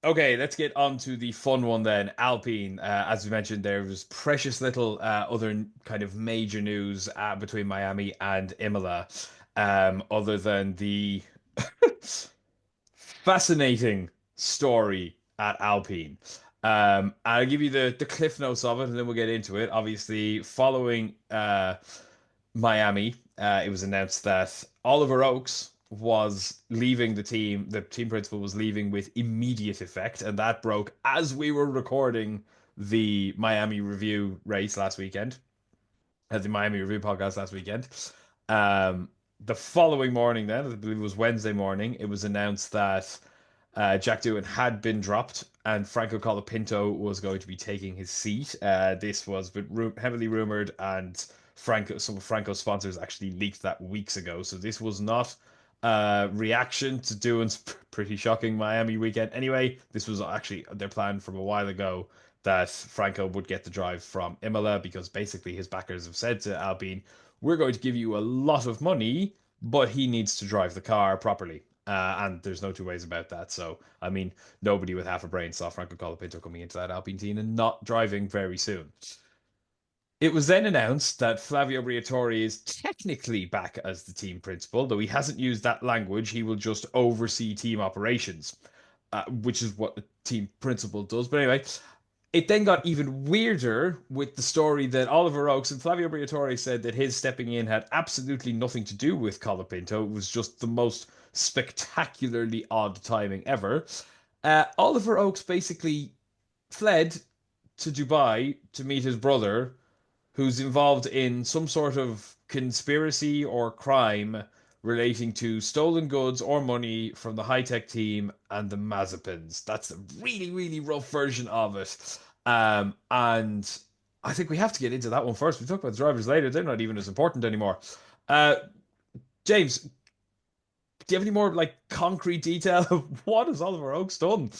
Okay, let's get on to the fun one then. Alpine, as we mentioned, there was precious little other kind of major news between Miami and Imola, other than the fascinating story at Alpine. I'll give you the cliff notes of it, and then we'll get into it. Obviously, following Miami, it was announced that Oliver Oakes was leaving the team. The team principal was leaving with immediate effect, and that broke as we were recording the Miami review race last weekend, the Miami review podcast last weekend. Um, the following morning, then, I believe it was Wednesday morning, it was announced that Jack Doohan had been dropped and Franco Colapinto was going to be taking his seat. This was heavily rumored, and some of Franco's sponsors actually leaked that weeks ago. So this was not a reaction to Doohan's pretty shocking Miami weekend. Anyway, this was actually their plan from a while ago that Franco would get the drive from Imola because basically his backers have said to Alpine, we're going to give you a lot of money, but he needs to drive the car properly. And there's no two ways about that. So, I mean, nobody with half a brain saw Franco Colapinto coming into that Alpine team and not driving very soon. It was then announced that Flavio Briatore is technically back as the team principal, though he hasn't used that language. He will just oversee team operations, which is what the team principal does. But anyway, it then got even weirder with the story that Oliver Oakes and Flavio Briatore said that his stepping in had absolutely nothing to do with Colapinto. It was just the most spectacularly odd timing ever. Oliver Oakes basically fled to Dubai to meet his brother, who's involved in some sort of conspiracy or crime relating to stolen goods or money from the high tech team and the Mazepins. That's a really, really rough version of it. And I think we have to get into that one first. We talk about the drivers later. They're not even as important anymore. Uh, James, do you have any more like concrete detail of what has Oliver Oakes done?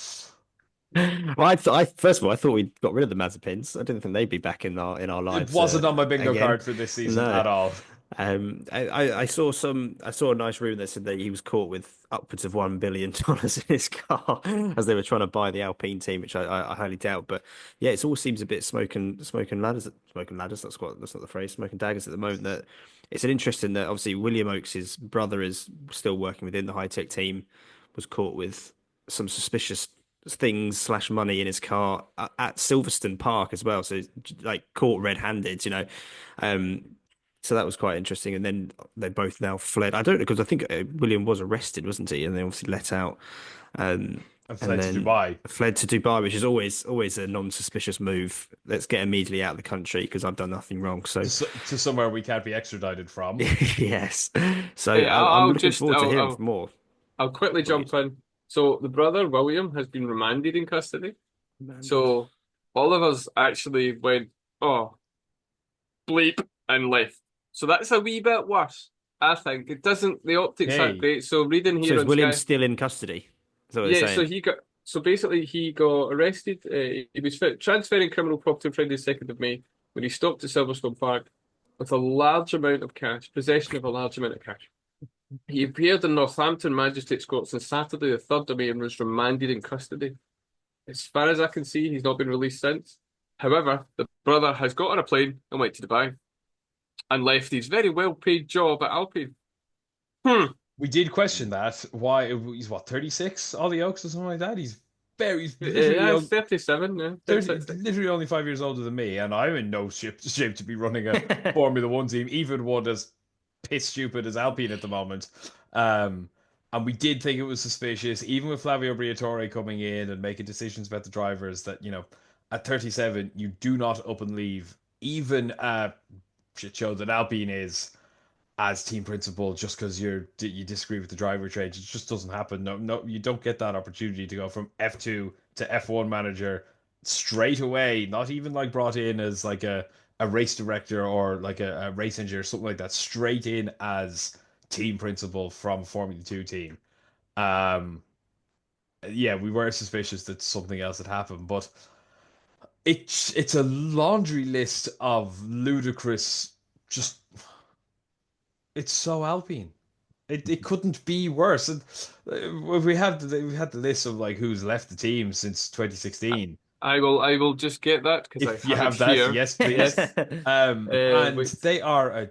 Well, first of all, I thought we got rid of the Mazepins. I didn't think they'd be back in our It lives wasn't on my bingo again. card for this season No. at all. I saw a nice rumor that said that he was caught with upwards of $1 billion in his car as they were trying to buy the Alpine team, which I highly doubt. But yeah, it all seems a bit smoking ladders. Smoking ladders. That's not the phrase. Smoking daggers at the moment. That it's an interesting that obviously William Oakes' brother is still working within the high tech team, was caught with some suspicious things slash money in his car at Silverstone Park as well. So like caught red-handed, you know. Um, so that was quite interesting. And then they both now fled. I don't know because I think William was arrested, wasn't he? And they obviously let out. Um, And and fled to then Dubai. fled to Dubai, which is always a non-suspicious move. Let's get immediately out of the country because I've done nothing wrong. So To somewhere we can't be extradited from. yes, so Hey, I'm looking forward to hearing more. I'll quickly What you jump in. So the brother William has been remanded in custody. demanded? So Oliver's actually went, oh, bleep, and left. So that's a wee bit worse. I think it doesn't. The optics aren't Okay. great. So reading So here is on William Sky, still in custody? Is that what they're yeah. saying? So basically he got arrested. He was transferring criminal property on Friday, the 2nd of May, when he stopped at Silverstone Park with a large amount of cash, possession of a large amount of cash. He appeared in Northampton Magistrates Courts on Saturday, the 3rd of May, and was remanded in custody. As far as I can see, he's not been released since. However, the brother has got on a plane and went to Dubai and left his very well paid job at Alpine. Hmm. We did question that. Why he's what 36, Ollie Oaks or something like that. He's literally Yeah, 37, yeah, 30, 36. literally only 5 years older than me, and I'm in no shape to be running a Formula One team, even one as piss stupid as Alpine at the moment. Um, and we did think it was suspicious, even with Flavio Briatore coming in and making decisions about the drivers. That at 37, you do not up and leave, even a shit show that Alpine is as team principal just because you disagree with the driver change. It just doesn't happen. No, no, you don't get that opportunity to go from F2 to F1 manager straight away. Not even like brought in as like a race director or like a race engineer, something like that. Straight in as team principal from Formula Two team. Um, yeah, we were suspicious that something else had happened, but it's a laundry list of ludicrous. Just it's so Alpine. It couldn't be worse. And we had the list of like who's left the team since 2016. I will just get that because I If you have it have that, here. yes, please. Yes. And Wait. they are a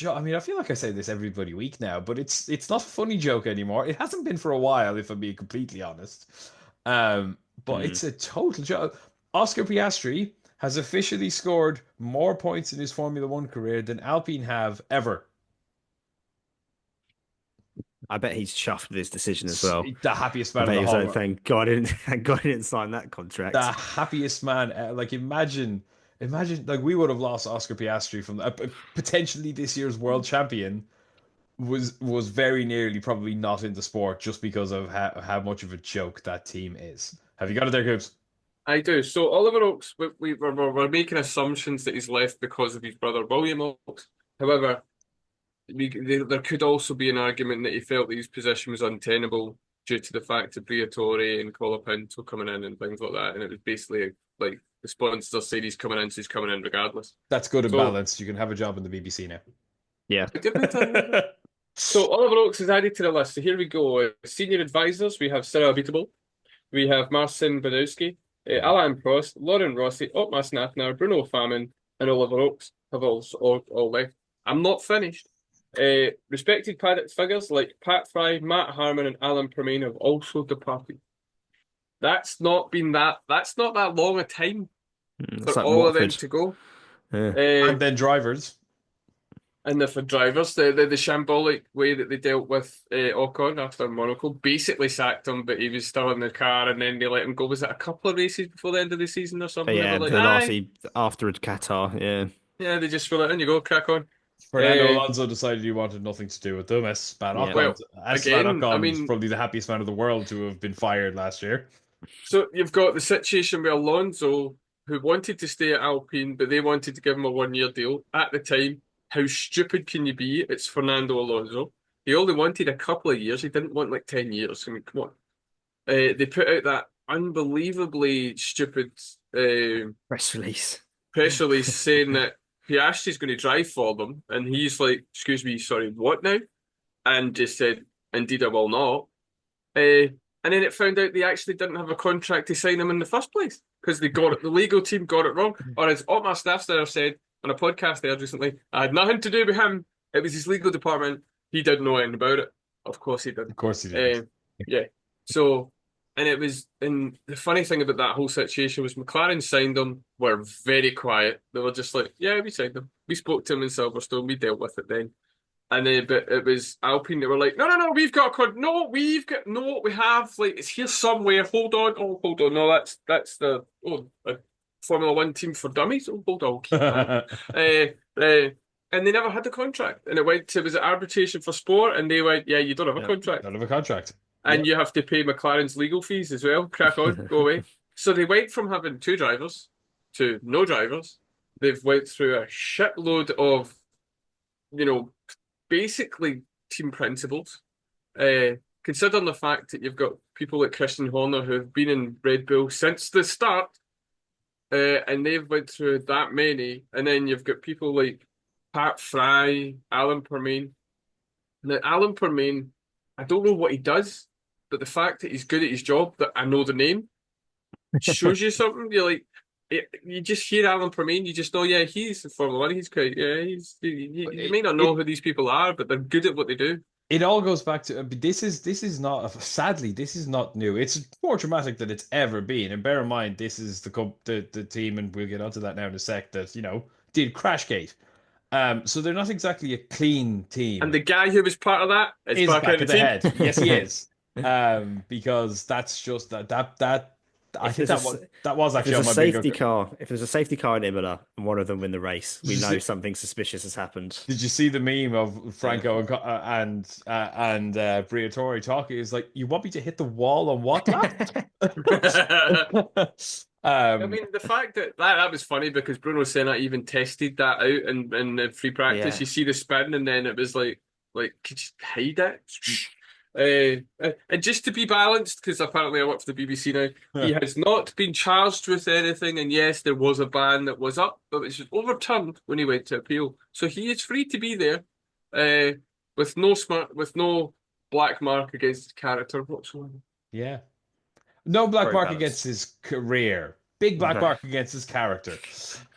I mean, I feel like I say this every bloody week now, but it's not a funny joke anymore. It hasn't been for a while, if I'm being completely honest. But Hmm. it's a total joke. Oscar Piastri has officially scored more points in his Formula One career than Alpine have ever. I bet he's chuffed with his decision as well. The happiest I man in bet the he was like, whole, thank God, thank God he didn't sign that the contract. happiest man. Like imagine like we would have lost Oscar Piastri from potentially this year's world champion was very nearly probably not in the sport just because of how much of a joke that team is. Have you got it there, Coops? I do. So Oliver Oaks, we're making assumptions that he's left because of his brother William Oaks. However, there could also be an argument that he felt that his position was untenable due to the fact of Briatore and Colapinto coming in and things like that. And it was basically like the sponsors said he's coming in, so he's coming in regardless. That's good and So balanced. You can have a job in the BBC now. Yeah. did we tell you that? So Oliver Oaks is added to the list. So here we go. Senior advisors, we have Sarah Beatable, we have Marcin Badowski, Alain Prost, Lauren Rossi, Otmar Snafner, Bruno Famin, and Oliver Oaks have all left. I'm not finished. Respected paddock figures like Pat Fry, Matt Harmon, and Alan Permain have also departed. That's not that long a time for It's like all of them Watford. to go. Yeah. And Uh, then drivers. and for drivers, the shambolic way that they dealt with Ocon after Monaco basically sacked him, but he was still in the car, and then they let him go. Was it a couple of races before the end of the season or But something? They yeah, were like, the last aye, after Qatar, yeah. yeah, they just were like, in you go, crack on. Fernando Uh, Alonso decided he wanted nothing to do with them. Yeah. Esteban Again, I Ocon is mean, probably the happiest man in the world to have been fired last year. so you've got the situation with Alonso, who wanted to stay at Alpine, but they wanted to give him a 1 year deal. At the time, how stupid can you be? It's Fernando Alonso. He only wanted a couple of years. He didn't want like 10 years. I mean, come on. They put out that unbelievably stupid Press release. press release saying that Piastri's going to drive for them. And he's like, excuse me, sorry, what now? And just said, indeed, I will not. And then it found out they actually didn't have a contract to sign him in the first place because they got it. The legal team got it wrong. Or as Otmar Snafsterer said on a podcast they had recently, I had nothing to do with him. It was his legal department. He didn't know anything about it. Of course he didn't. Of course he didn't. Yeah. So, and the funny thing about that whole situation was McLaren signed him, were very quiet. They were just like, yeah, we signed him. We spoke to him in Silverstone. We dealt with it then. And then, but it was Alpine that were like, no, we've got a con. No, we have like it's here somewhere. Hold on, hold on. No, that's the a Formula One team for dummies. Oh, hold on, I'll keep that. And they never had a contract, and it was an arbitration for sport, and they went, yeah, you don't have a Yeah. contract, Don't have a contract. and you have to pay McLaren's legal fees as well. Crack on, go away. So they went from having two drivers to no drivers. They've went through a shitload of, you know, basically team principles. Considering the fact that you've got people like Christian Horner who have been in Red Bull since the start, and they've went through that many, and then you've got people like Pat Fry, Alan Permain. Now, Alan Permain, I don't know what he does, but the fact that he's good at his job, that I know the name, shows you something. You're like, you just hear Alan Permain, you just know, yeah, he's in Formula One. He's great. Yeah, you may not know who these people are, but they're good at what they do. It all goes back to this is not sadly this is not new. It's more dramatic than it's ever been. And bear in mind, this is the team, and we'll get onto that now in a sec. That did Crashgate. So they're not exactly a clean And team. the guy who was part of that is Is back back in the at the team. head. Yes, he is. Because that's just that. I think that was If actually there's on a my safety bingo. car, if there's a safety car in Imola and one of them win the race, we know something suspicious has happened. Did you see the meme of Franco and Briatore talking? It's like, you want me to hit the wall on what lap? I um, mean, the fact that was funny because Bruno Senna even tested that out in the free practice. Yeah. You see the spin, and then it was like, could you hide it? And just to be balanced, because apparently I work for the BBC now, he has not been charged with anything. And yes, there was a ban that was up, but it was overturned when he went to appeal. So he is free to be there. with no black mark against his character whatsoever. Yeah. No black Very mark against balanced. his career. Big black No. mark against his character.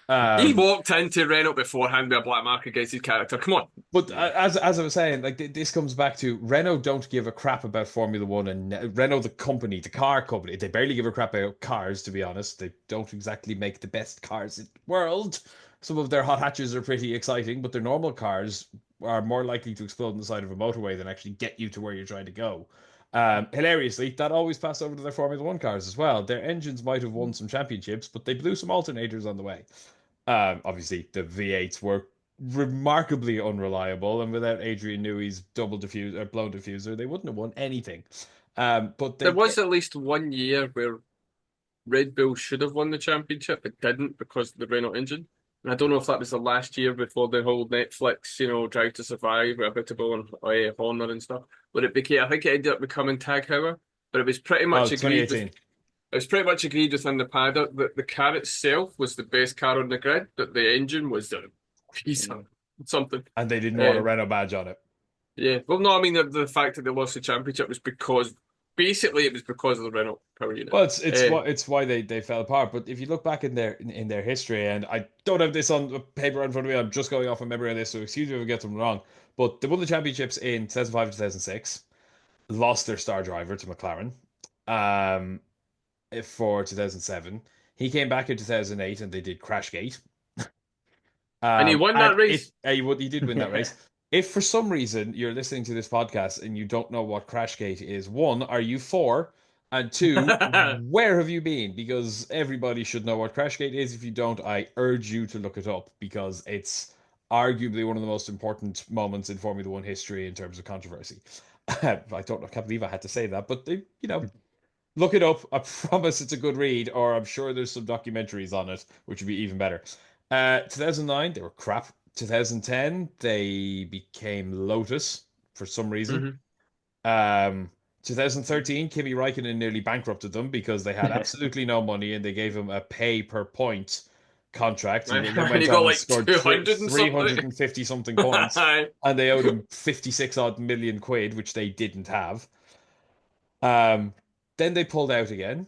He Um, walked into Renault beforehand with a black mark against his character. Come on. but Yeah. as I was saying, like this comes back to Renault don't give a crap about Formula One, and Renault the company, the car company, they barely give a crap about cars. To be honest, they don't exactly make the best cars in the world. Some of their hot hatches are pretty exciting, but their normal cars are more likely to explode on the side of a motorway than actually get you to where you're trying to go. Hilariously, that always passed over to their Formula One cars as well. Their engines might have won some championships, but they blew some alternators on the way. Obviously, the V8s were remarkably unreliable, and without Adrian Newey's double diffuser or blown diffuser, they wouldn't have won anything. But There they was at least 1 year where Red Bull should have won the championship, but didn't because of the Renault engine. And I don't know if that was the last year before the whole Netflix, Drive to Survive, Habitable and Horner and stuff. But it became, I think it ended up becoming Tag Heuer. But it was pretty oh, much agreed with 2018, it was pretty much agreed within the paddock that the car itself was the best car on the grid, but the engine was a piece of something. and they didn't want a Um, Renault badge on it. yeah, well, no, I mean the fact that they lost the championship was because basically it was because of the Renault power unit. Well, it's Uh, why they fell apart. But if you look back in their history, and I don't have this on paper in front of me, I'm just going off a memory of this, so excuse me if I get them wrong. But they won the championships in 2005 and 2006, lost their star driver to McLaren. Um, for 2007. He came back in 2008 and they did Crashgate. and he won And that race. he did win that race. If for some reason you're listening to this podcast and you don't know what Crashgate is, one, are you four? And two, where have you been? Because everybody should know what Crashgate is. If you don't, I urge you to look it up because it's arguably one of the most important moments in Formula One history in terms of controversy. I don't know, I can't believe I had to say that, but look it up. I promise it's a good read, or I'm sure there's some documentaries on it, which would be even better. 2009, they were crap. 2010, they became Lotus for some reason. Mhm. 2013, Kimi Räikkönen nearly bankrupted them because they had absolutely no money and they gave him a pay per point contract. He then And he went got on and like scored 200 and something. 350 something points, and they owed him 56 odd million quid, which they didn't have. Um, then they pulled out again.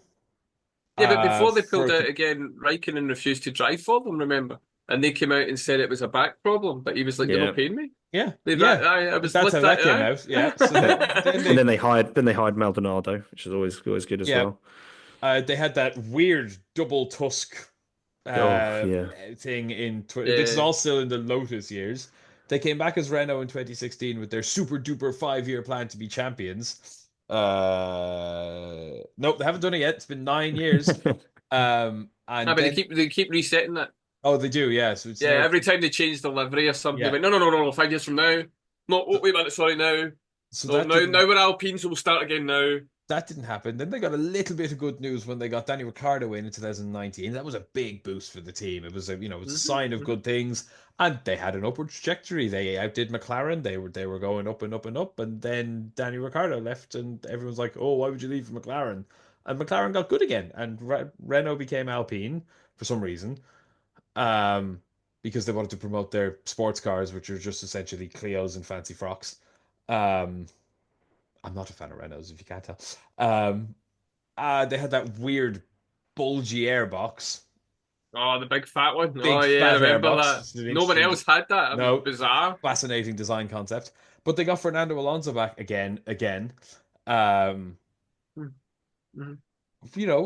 Yeah, but before they For pulled out again, Raikkonen refused to drive for them, remember? And they came out and said it was a back problem, but he was like, "You're Yeah. not paying me." yeah, They, yeah. I was That's how that came out. Yeah. So then And then they hired Maldonado, which is always good as yeah, well. they had that weird double tusk Oh yeah. thing in this is Yeah. all still in the Lotus years. They came back as Renault in 2016 with their super duper 5-year plan to be champions. Nope, they haven't done it yet. It's been 9 years. Ah, And but then they keep resetting that. oh, they do, yeah. So it's Yeah, no, every time they change the livery or something, they yeah. went, no, 5 years from now. No, oh, wait a minute, sorry, now. So No, that now, didn't now we're Alpine, so we'll start again now. that didn't happen. Then they got a little bit of good news when they got Danny Ricciardo in 2019. That was a big boost for the team. It was it was a sign of Hmm. good things, and they had an upward trajectory. They outdid McLaren. They were going up and up and up, and then Danny Ricciardo left, and everyone's like, "Oh, why would you leave for McLaren?" And McLaren got good again, and Renault became Alpine for some reason, um, because they wanted to promote their sports cars, which are just essentially Clios and fancy frocks. Um, I'm not a fan of Renaults, if you can't tell. Um, they had that weird bulgy airbox, Oh, the big fat one. Oh, big yeah, I fat remember airbox. that. It's an No one interesting, else had that. It was no, bizarre. fascinating design concept. But they got Fernando Alonso back again. Um, Mhm.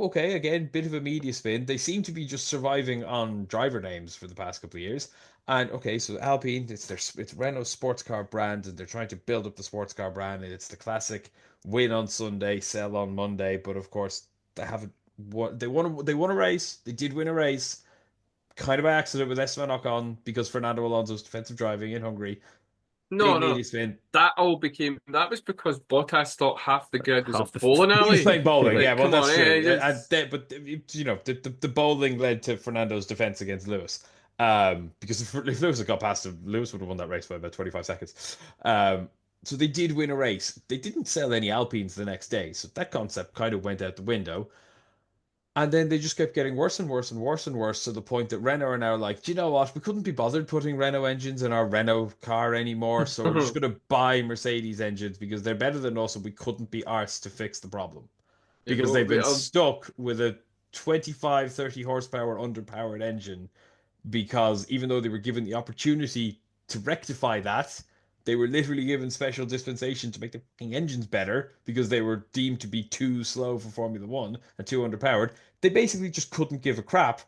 okay, again, bit of a media spin. They seem to be just surviving on driver names for the past couple of years. And okay, so Alpine, it's Renault's sports car brand, and they're trying to build up the sports car brand, and it's the classic win on Sunday, sell on Monday. But of course, they haven't won. They won a race. They did win a race, kind of by accident with Esteban Ocon because Fernando Alonso's defensive driving in Hungary. No, Big no. media spin. That was because Bottas thought half the grid was a Half the bowling He was alley. playing bowling, yeah. Like, Well, come on, that's true. just... But the bowling led to Fernando's defense against Lewis. Because if Lewis had got past him, Lewis would have won that race by about 25 seconds. So they did win a race. They didn't sell any Alpines the next day, so that concept kind of went out the window. And then they just kept getting worse and worse and worse and worse to the point that Renault are now like, do you know what? We couldn't be bothered putting Renault engines in our Renault car anymore, so we're just going to buy Mercedes engines because they're better than us and we couldn't be arsed to fix the problem. Yeah, Because well, they've been stuck with a 25, 30 horsepower underpowered engine because even though they were given the opportunity to rectify that, they were literally given special dispensation to make the fucking engines better because they were deemed to be too slow for Formula One and too underpowered. They basically just couldn't give a crap,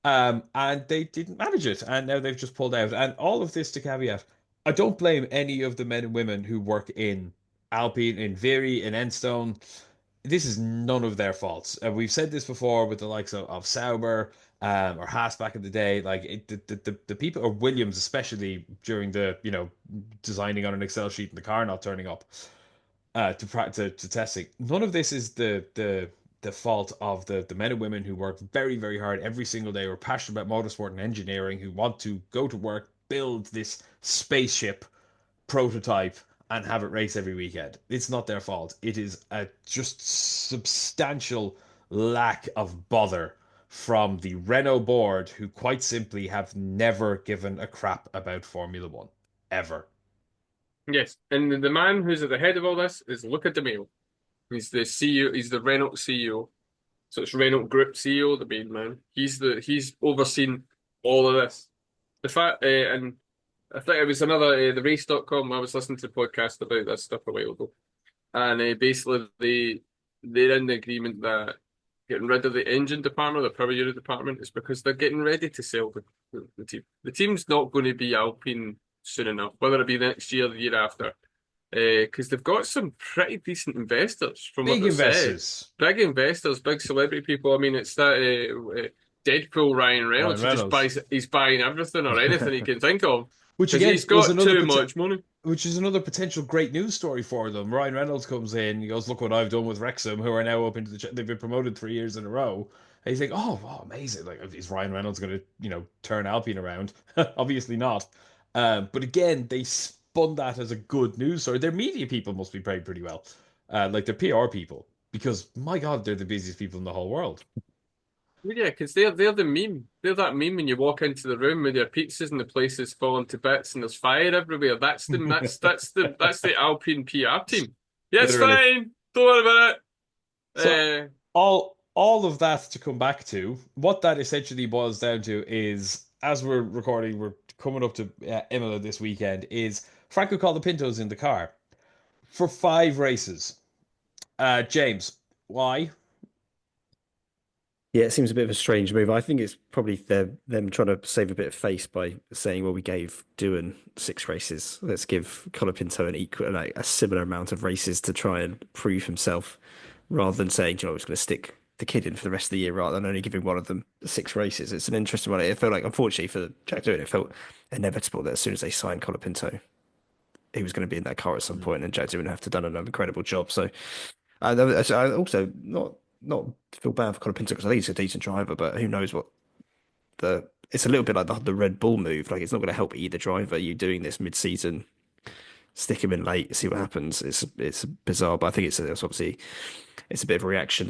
and they didn't manage it. And now they've just pulled out. And all of this to caveat, I don't blame any of the men and women who work in Alpine, in Viry, in Enstone. This is none of their faults. We've said this before with the likes of Sauber or Haas back in the day. Like the people, or Williams especially during the designing on an Excel sheet and the car not turning up to testing. None of this is the fault of the men and women who work very very hard every single day, who are passionate about motorsport and engineering, who want to go to work, build this spaceship prototype and have it race every weekend. It's not their fault. It is a just substantial lack of bother from the Renault board, who quite simply have never given a crap about Formula One. Ever. yes, and the man who's at the head of all this is Luca Di Maio. He's the CEO. He's the Renault CEO. So it's Renault Group CEO, the main man. He's overseen all of this. The fact, and I think it was another the race.com. I was listening to a podcast about this stuff a while ago, and basically they're in the agreement that getting rid of the engine department, the power unit department, is because they're getting ready to sell the team. The team's not going to be Alpine soon enough, whether it be next year or the year after, because they've got some pretty decent investors from what Big they said. investors. Big investors, big celebrity people. I mean, it's that Deadpool Ryan Ryan Reynolds. Reynolds. He's buying everything or anything he can think of Which because again he's was got too much money. which is another potential great news story for them. Ryan Reynolds comes in, he goes, "Look what I've done with Wrexham, who are now up into they've been promoted 3 years in a row." And you think, "Oh, wow, amazing! Like, is Ryan Reynolds going to, turn Alpine around?" Obviously not. But again, they spun that as a good news story. Their media people must be paid pretty well, like their PR people, because my God, they're the busiest people in the whole world. Well, yeah, because they're the meme. They're that meme when you walk into the room with your pizzas and the place is falling to bits and there's fire everywhere. That's them. That's the Alpine PR team. Yeah, it's Literally. fine. Don't worry about So it. all of that to come back to, what that essentially boils down to is, as we're recording, we're coming up to Imola this weekend, is Franco Colapinto's in the car for 5 races. James, why? Yeah, it seems a bit of a strange move. I think it's probably them trying to save a bit of face by saying, "Well, we gave Doohan 6 races. Let's give Colapinto an equal, like a similar amount of races to try and prove himself," rather than saying, "Do you know, we're just going to stick the kid in for the rest of the year rather than only giving one of them 6 races." It's an interesting one. It felt like, unfortunately for Jack Doohan, it felt inevitable that as soon as they signed Colapinto, he was going to be in that car at some point, and Jack Doohan would have to done an incredible job. So I also not feel bad for Colapinto because I think he's a decent driver, but who knows what it's a little bit like the Red Bull move. Like, it's not going to help either driver. You doing this mid-season, stick him in late, see what happens. It's bizarre, but I think it's obviously it's a bit of a reaction.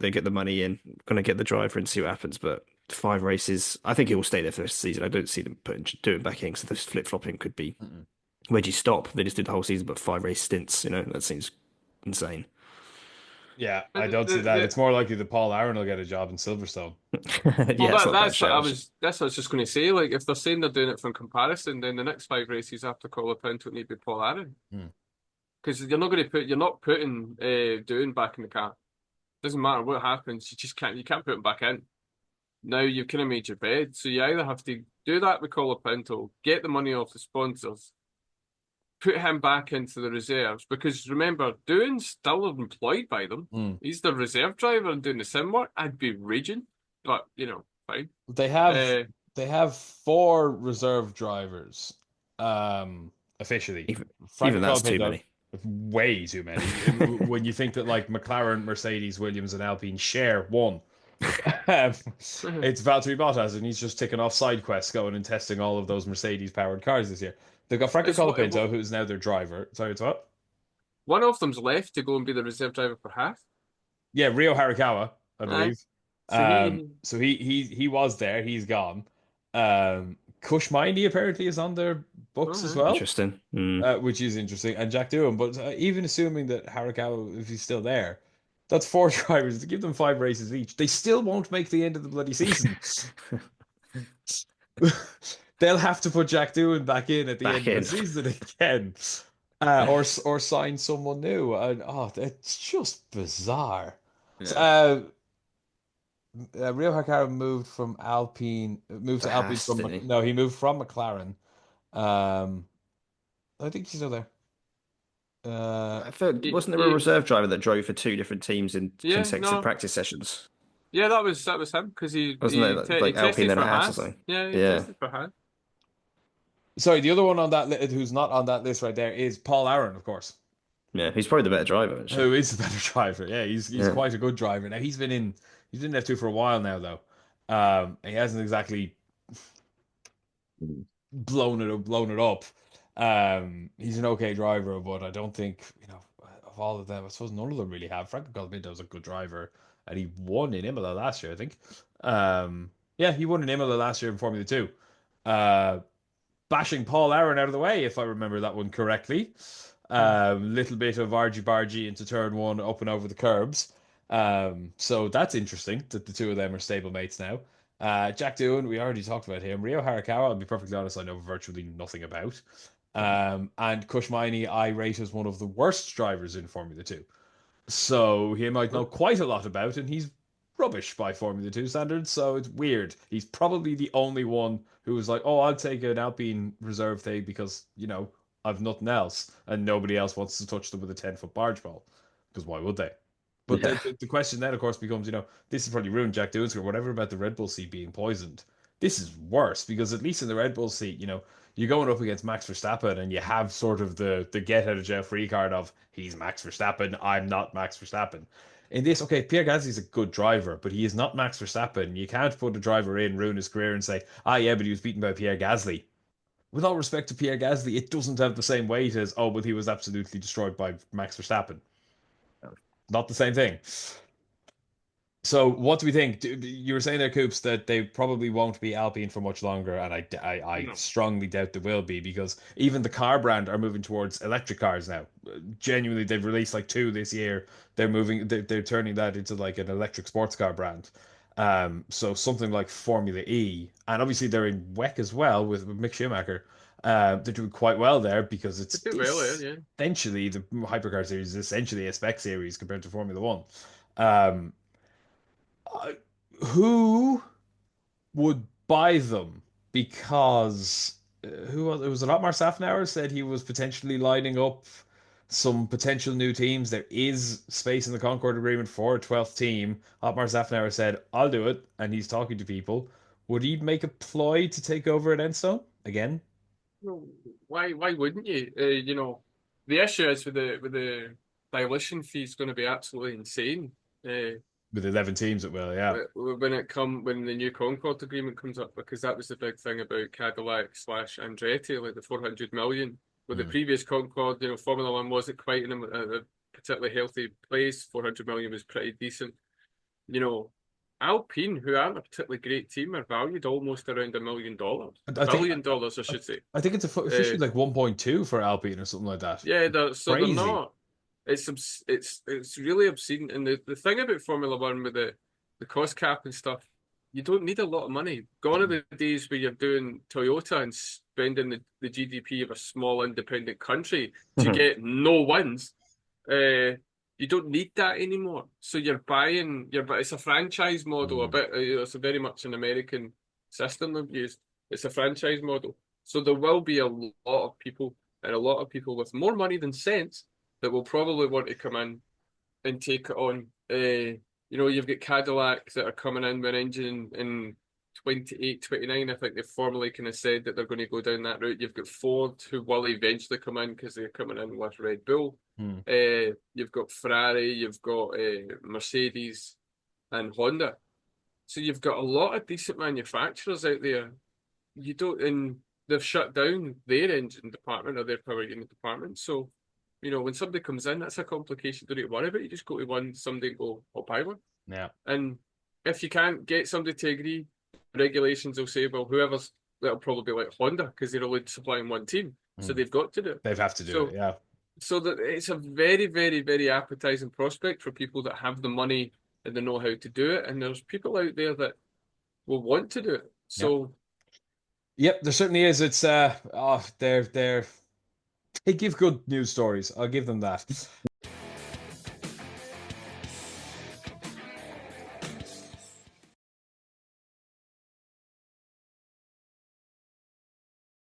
They get the money in, going to get the driver and see what happens. But 5 races, I think he will stay there for the season. I don't see them doing back in, so this flip flopping could be. Mm-mm. Where do you stop? They just did the whole season, but 5 race stints. That seems insane. Yeah, But I don't see that. It's more likely that Paul Aaron will get a job in Silverstone. well, Yeah, it's not a bad that's what shout, actually. that's what I was just going to say. Like, if they're saying they're doing it from comparison, then the next 5 races after Colapinto need to be Paul Aaron Hmm. because you're not putting Doohan back in the car. Doesn't matter what happens, you can't put him back in. Now you've kind of made your bed, so you either have to do that with Colapinto, get the money off the sponsors, put him back into the reserves, because remember, Doohan's still employed by them. Hmm. He's the reserve driver and doing the sim work. I'd be raging, but fine. They have Uh, they have 4 reserve drivers, officially. Even Franco that's too Colapinto, many. way too many. When you think that like McLaren, Mercedes, Williams, and Alpine share one. It's Valtteri Bottas, and he's just ticking off side quests, going and testing all of those Mercedes-powered cars this year. They've got Franco it's Colapinto, who's now their driver. Sorry, it's what? one of them's left to go and be the reserve driver for half. Yeah, Rio Harikawa, I Aye. believe. So he, So he was there. He's gone. Kush Miney apparently is on their books as uh well, Interesting. Mm. which is interesting. And Jack Doohan, but even assuming that Harakawa, if he's still there, that's four drivers. To give them 5 races each, they still won't make the end of the bloody season. They'll have to put Jack Doohan back in at the Back end of the in. season again, or sign someone new. And oh, it's just bizarre. So, Yeah. Rio Hakara moved To to Alpine Haas, from didn't he? no, he moved from McLaren. Um, I think he's still there. Uh, I thought he, wasn't there a he, reserve driver that drove for two different teams in yeah, consecutive no, practice sessions? yeah, that was him because Wasn't that he like Alpine tested then a for Haas or Haas. something? Yeah, he Yeah. tested for Haas. sorry, the other one on that who's not on that list right there is Paul Aaron, of course, Yeah. He's probably the better driver, actually. who is the better driver. Yeah, he's Yeah. quite a good driver. Now he's been in F2 for a while now though. He hasn't exactly blown it up. He's an okay driver, but I don't think, of all of them, I suppose none of them really have. Franco Colapinto's a good driver, and he won in Imola last year, I think. Yeah, he won in Imola last year in Formula Two. Uh, Bashing Paul Aaron out of the way, if I remember that one correctly. Little bit of argy bargy into turn one, up and over the curbs. So that's interesting that the two of them are stablemates now. Jack Doohan, we already talked about him. Rio Harakawa, I'll be perfectly honest, I know virtually nothing about. And Kush Miney, I rate as one of the worst drivers in Formula 2. So he might know quite a lot about, and he's rubbish by Formula 2 standards, so it's weird. He's probably the only one who was like, oh, I'll take an Alpine reserve thing because, I've nothing else, and nobody else wants to touch them with a 10-foot barge pole. Because why would they? But Yeah. the question then, of course, becomes, this has probably ruined Jack Doohan's career, whatever about the Red Bull seat being poisoned. This is worse because at least in the Red Bull seat, you're going up against Max Verstappen and you have sort of the get out of jail free card of he's Max Verstappen, I'm not Max Verstappen. In this, okay, Pierre Gasly's a good driver, but he is not Max Verstappen. You can't put a driver in, ruin his career, and say, yeah, but he was beaten by Pierre Gasly. With all respect to Pierre Gasly, it doesn't have the same weight as, oh, but he was absolutely destroyed by Max Verstappen. Not the same thing. So, what do we think? You were saying there, Coops, that they probably won't be Alpine for much longer, and I No. strongly doubt they will be because even the car brand are moving towards electric cars now. Genuinely, they've released like two this year. They're turning that into like an electric sports car brand. So something like Formula E, and obviously they're in WEC as well with Mick Schumacher. They're doing quite well there because They it's do well there, yeah. essentially the hypercar series is essentially a spec series compared to Formula One. Um, uh, who would buy them? Because who was it? Was it Otmar Safnauer said he was potentially lining up some potential new teams. There is space in the Concord Agreement for a 12th team. Otmar Safnauer said, I'll do it, and he's talking to people. Would he make a ploy to take over at Enstone again? No, why wouldn't you? The issue is with the dilution fee is going to be absolutely insane. With 11 teams, it will, yeah. When the new Concord agreement comes up, because that was the big thing about Cadillac slash Andretti, like the 400 million. With the Hmm. previous Concord, Formula One wasn't quite in a particularly healthy place. 400 million was pretty decent. You know, Alpine, who aren't a particularly great team, are valued almost around $1 million, a I think billion dollars, I I, should say. I think it's Uh, officially like 1.2 for Alpine or something like that. yeah, so they're Crazy. not. It's really obscene. And the thing about Formula One with the cost cap and stuff, you don't need a lot of money. Gone are the days where you're doing Toyota and spending the GDP of a small independent country to get no wins. You don't need that anymore. So it's a franchise model, a Mm. bit. It's a very much an American system they've used. It's a franchise model. So there will be a lot of people and a lot of people with more money than sense that will probably want to come in and take it on. You've got Cadillac that are coming in with an engine in 28, 29. I think they've formally kind of said that they're going to go down that route. You've got Ford, who will eventually come in because they're coming in with Red Bull. Mm. You've got Ferrari, you've got Mercedes and Honda. So you've got a lot of decent manufacturers out there. And they've shut down their engine department or their power unit department. So, when somebody comes in, that's a complication. Don't need to worry about it. You just go to somebody and go, I'll buy one. Yeah. And if you can't get somebody to agree, regulations will say, well, that'll probably be like Honda because they're only supplying one team, so Mm. they've got to do it. They've have to do it, So, yeah. so that it's a very, very, very appetizing prospect for people that have the money and they know how to do it, and there's people out there that will want to do it. Yep. So, Yep, there certainly is. It's they give good news stories. I'll give them that.